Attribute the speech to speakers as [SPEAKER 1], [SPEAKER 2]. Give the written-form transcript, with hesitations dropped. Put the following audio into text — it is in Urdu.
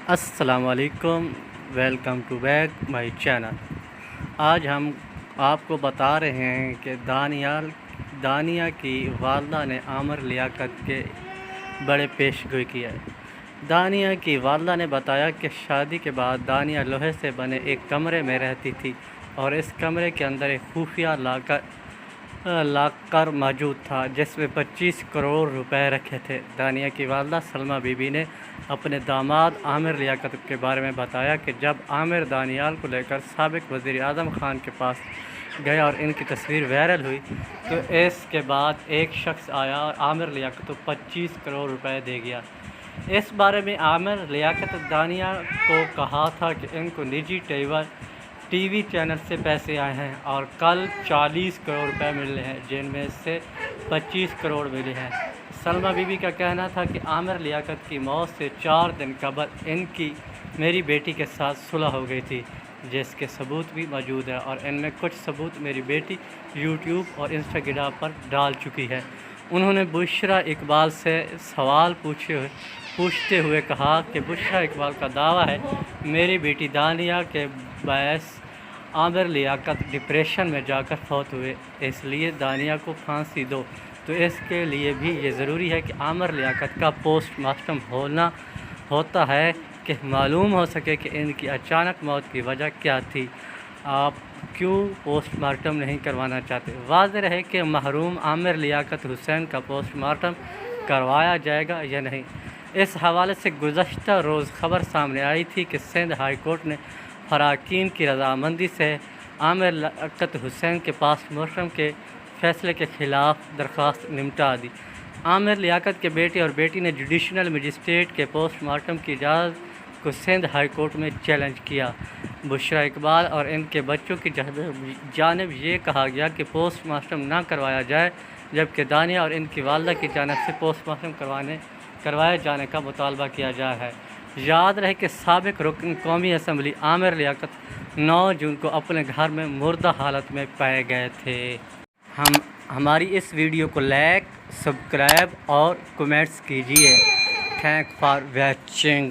[SPEAKER 1] السلام علیکم، welcome to back my channel. آج ہم آپ کو بتا رہے ہیں کہ دانیہ کی والدہ نے عامر لیاقت کے بڑے پیش گوئی کی ہے۔ دانیہ کی والدہ نے بتایا کہ شادی کے بعد دانیہ لوہے سے بنے ایک کمرے میں رہتی تھی اور اس کمرے کے اندر ایک خفیہ لاکر موجود تھا جس میں 25 کروڑ روپے رکھے تھے۔ دانیہ کی والدہ سلمہ بی بی نے اپنے داماد عامر لیاقت کے بارے میں بتایا کہ جب عامر دانیال کو لے کر سابق وزیر اعظم خان کے پاس گیا اور ان کی تصویر وائرل ہوئی تو اس کے بعد ایک شخص آیا اور عامر لیاقت کو 25 کروڑ روپے دے گیا۔ اس بارے میں عامر لیاقت دانیہ کو کہا تھا کہ ان کو نجی ٹی وی چینل سے پیسے آئے ہیں اور کل 40 کروڑ روپے ملے ہیں جن میں سے 25 کروڑ ملے ہیں۔ سلمہ بی بی کا کہنا تھا کہ عامر لیاقت کی موت سے 4 دن قبل ان کی میری بیٹی کے ساتھ صلح ہو گئی تھی جس کے ثبوت بھی موجود ہیں اور ان میں کچھ ثبوت میری بیٹی یوٹیوب اور انسٹاگرام پر ڈال چکی ہے۔ انہوں نے بشریٰ اقبال سے سوال پوچھتے ہوئے کہا کہ بشریٰ اقبال کا دعویٰ ہے میری بیٹی دانیہ کے باعث عامر لیاقت ڈپریشن میں جا کر فوت ہوئے، اس لیے دانیہ کو پھانسی دو۔ تو اس کے لیے بھی یہ ضروری ہے کہ عامر لیاقت کا پوسٹ مارٹم ہوتا ہے کہ معلوم ہو سکے کہ ان کی اچانک موت کی وجہ کیا تھی۔ آپ کیوں پوسٹ مارٹم نہیں کروانا چاہتے؟ واضح رہے کہ مرحوم عامر لیاقت حسین کا پوسٹ مارٹم کروایا جائے گا یا نہیں۔ اس حوالے سے گزشتہ روز خبر سامنے آئی تھی کہ سندھ ہائی کورٹ نے فراقین کی رضامندی سے عامر لیاقت حسین کے پوسٹ مارٹم کے فیصلے کے خلاف درخواست نمٹا دی۔ عامر لیاقت کے بیٹے اور بیٹی نے جوڈیشل مجسٹریٹ کے پوسٹ مارٹم کی اجازت کو سندھ ہائی کورٹ میں چیلنج کیا۔ بشریٰ اقبال اور ان کے بچوں کی جانب یہ کہا گیا کہ پوسٹ مارٹم نہ کروایا جائے جبکہ دانیہ اور ان کی والدہ کی جانب سے پوسٹ مارٹم کروائے جانے کا مطالبہ کیا جا ہے۔ یاد رہے کہ سابق رکن قومی اسمبلی عامر لیاقت 9 جون کو اپنے گھر میں مردہ حالت میں پائے گئے تھے۔ ہماری اس ویڈیو کو لائک، سبسکرائب اور کمنٹس کیجیے۔ Thank for watching.